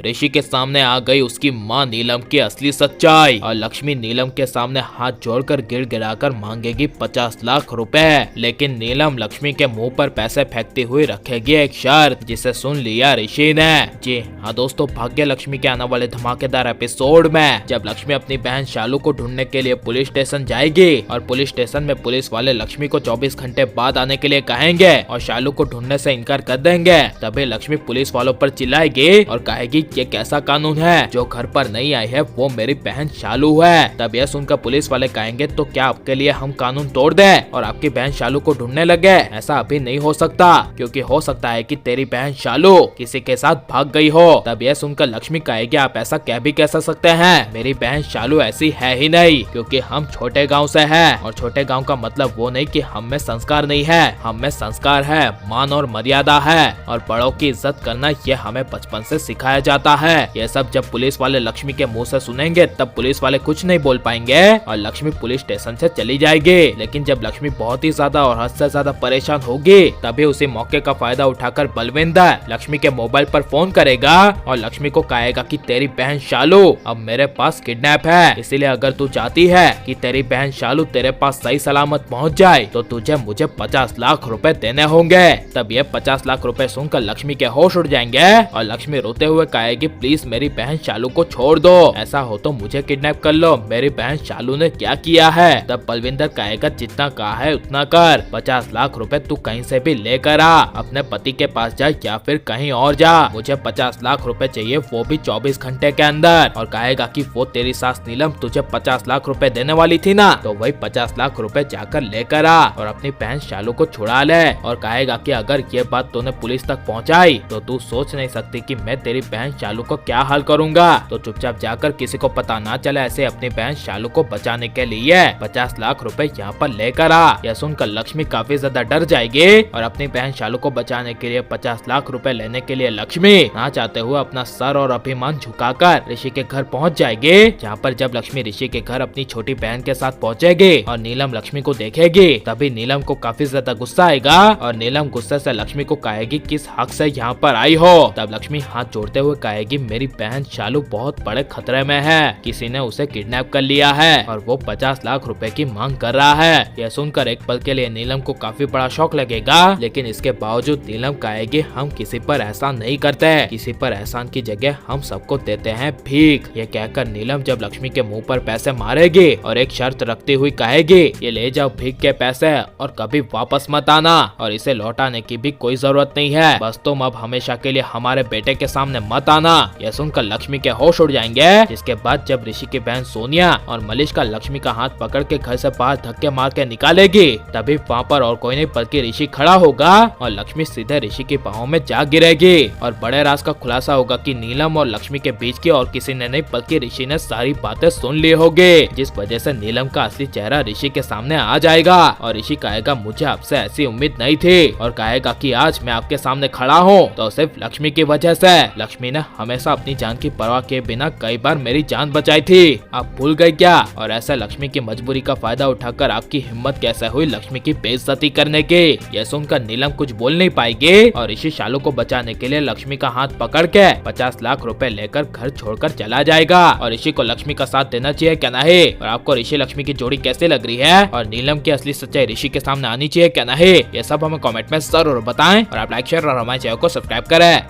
ऋषि के सामने आ गई उसकी माँ नीलम की असली सच्चाई और लक्ष्मी नीलम के सामने हाथ जोड़कर गिड़गिड़ाकर मांगेगी 50 लाख रुपए। लेकिन नीलम लक्ष्मी के मुंह पर पैसे फेंकती हुई रखेगी एक शर्त, जिसे सुन लिया ऋषि ने। जी हाँ दोस्तों, भाग्य लक्ष्मी के आने वाले धमाकेदार एपिसोड में जब लक्ष्मी अपनी बहन शालू को ढूंढने के लिए पुलिस स्टेशन जाएगी और पुलिस स्टेशन में पुलिस वाले लक्ष्मी को 24 घंटे बाद आने के लिए कहेंगे और शालू को ढूंढने से इनकार कर देंगे, तभी लक्ष्मी पुलिस वालों पर चिल्लाएगी और कहेगी ये कैसा कानून है, जो घर पर नहीं आई है वो मेरी बहन शालू है। तब यह सुनकर पुलिस वाले कहेंगे तो क्या आपके लिए हम कानून तोड़ दें और आपकी बहन शालू को ढूंढने लगे? ऐसा अभी नहीं हो सकता, क्योंकि हो सकता है कि तेरी बहन शालू किसी के साथ भाग गई हो। तब यह सुनकर लक्ष्मी कहेगी आप ऐसा कह भी कैसे सकते हैं, मेरी बहन शालू ऐसी है ही नहीं, क्योंकि हम छोटे गाँव से है और छोटे गाँव का मतलब वो नहीं कि हम में संस्कार नहीं है, हम में संस्कार है, मान और मर्यादा है और बड़ों की इज्जत करना ये हमें बचपन से सिखाया जाता है। ये सब जब पुलिस वाले लक्ष्मी के मुंह से सुनेंगे तब पुलिस वाले कुछ नहीं बोल पाएंगे और लक्ष्मी पुलिस स्टेशन से चली जाएगी। लेकिन जब लक्ष्मी बहुत ही ज्यादा और हद से ज्यादा परेशान होगी तभी उसी मौके का फायदा उठाकर बलविंदर लक्ष्मी के मोबाइल पर फोन करेगा और लक्ष्मी को कहेगा कि तेरी बहन शालू अब मेरे पास किडनैप है, इसीलिए अगर तू चाहती है कि तेरी बहन शालू तेरे पास सही सलामत पहुंच जाए तो तुझे मुझे 50 लाख रुपए देने होंगे। तब ये 50 लाख रुपए सुनकर लक्ष्मी के होश उड़ जाएंगे और लक्ष्मी रोते हुए कहेगी प्लीज मेरी बहन शालू को छोड़ दो, ऐसा हो तो मुझे किडनैप कर लो, मेरी बहन शालू ने क्या किया है। तब बलविंदर कहेगा जितना कहा है उतना कर, 50 लाख रुपए तू कहीं से भी लेकर आ, अपने पति के पास जा या फिर कहीं और जा, मुझे 50 लाख रुपए चाहिए, वो भी 24 घंटे के अंदर। और कहेगा कि वो तेरी सास नीलम तुझे 50 लाख रुपए देने वाली थी ना, तो वही 50 लाख रुपए जाकर लेकर आ और अपनी बहन शालू को छुड़ा ले। और कहेगा कि अगर ये बात तूने पुलिस तक पहुंचाई तो तू सोच नहीं सकती कि मैं तेरी बहन शालू को क्या हाल करूंगा, तो चुपचाप जाकर किसी को पता ना चले ऐसे अपनी बहन शालू को बचाने के लिए 50 लाख रुपए यहाँ पर लेकर आ। यह सुनकर लक्ष्मी काफी ज्यादा डर जाएगी और अपनी बहन शालू को बचाने के लिए 50 लाख रुपए लेने के लिए लक्ष्मी ना चाहते हुए अपना सर और अभिमान झुकाकर ऋषि के घर पहुँच जाएगी। जहाँ पर जब लक्ष्मी ऋषि के घर अपनी छोटी बहन के साथ पहुँचेगी और नीलम लक्ष्मी को देखेगी तभी नीलम को काफी ज्यादा गुस्सा आएगा और नीलम गुस्से से लक्ष्मी को कहेगी किस हक से यहाँ पर आई हो। तब लक्ष्मी हाथ जोड़ते हुए कहेगी मेरी बहन शालू बहुत बड़े खतरे में है, किसी ने उसे किडनैप कर लिया है और वो 50 लाख रुपए की मांग कर रहा है। यह सुनकर एक पल के लिए नीलम को काफी बड़ा शौक लगेगा, लेकिन इसके बावजूद नीलम कहेगी हम किसी पर एहसान नहीं करते, किसी पर एहसान की जगह हम सबको देते हैं भीख। ये कहकर नीलम जब लक्ष्मी के मुंह पर पैसे मारेगी और एक शर्त रखती हुई कहेगी ये ले जाओ भीख के पैसे और कभी वापस मत आना और इसे लौटाने की भी कोई जरूरत नहीं है, बस तुम अब हमेशा के लिए हमारे बेटे के सामने मत आना। यह सुनकर लक्ष्मी के होश उड़ जाएंगे। जिसके बाद जब ऋषि की बहन सोनिया और मलिष्का लक्ष्मी का हाथ पकड़ के घर से बाहर धक्के मार के निकालेगी तभी वहाँ पर और कोई नहीं बल्कि ऋषि खड़ा होगा और लक्ष्मी सीधे ऋषि की बाहों में जा गिरेगी और बड़े राज का खुलासा होगा कि नीलम और लक्ष्मी के बीच की और किसी ने नहीं बल्कि ऋषि ने सारी बातें सुन ली होगी, जिस वजह से नीलम का असली चेहरा ऋषि के सामने आ जाएगा और ऋषि कहेगा मुझे आपसे ऐसी उम्मीद नहीं थी और कहेगा कि आज मैं आपके सामने खड़ा हूँ तो सिर्फ लक्ष्मी की वजह से। लक्ष्मी ने हमेशा अपनी जान की परवाह किए बिना कई बार मेरी जान बचाई थी, आप भूल गए क्या? और ऐसा लक्ष्मी की मजबूरी का फायदा उठाकर आपकी हिम्मत कैसे हुई लक्ष्मी की बेइज्जती करने की? यह सुनकर नीलम कुछ बोल नहीं पाएगी और ऋषि शालू को बचाने के लिए लक्ष्मी का हाथ पकड़ के 50 लाख रुपए लेकर घर छोड़कर चला जाएगा। और ऋषि को लक्ष्मी का साथ देना चाहिए क्या नहीं? और आपको ऋषि लक्ष्मी की जोड़ी कैसी लग रही है और नीलम की असली सच्चाई ऋषि के सामने आनी चाहिए क्या नहीं? ये सब हमें कमेंट में जरूर बताएं और आप लाइक शेयर और हमारे चैनल को सब्सक्राइब करें।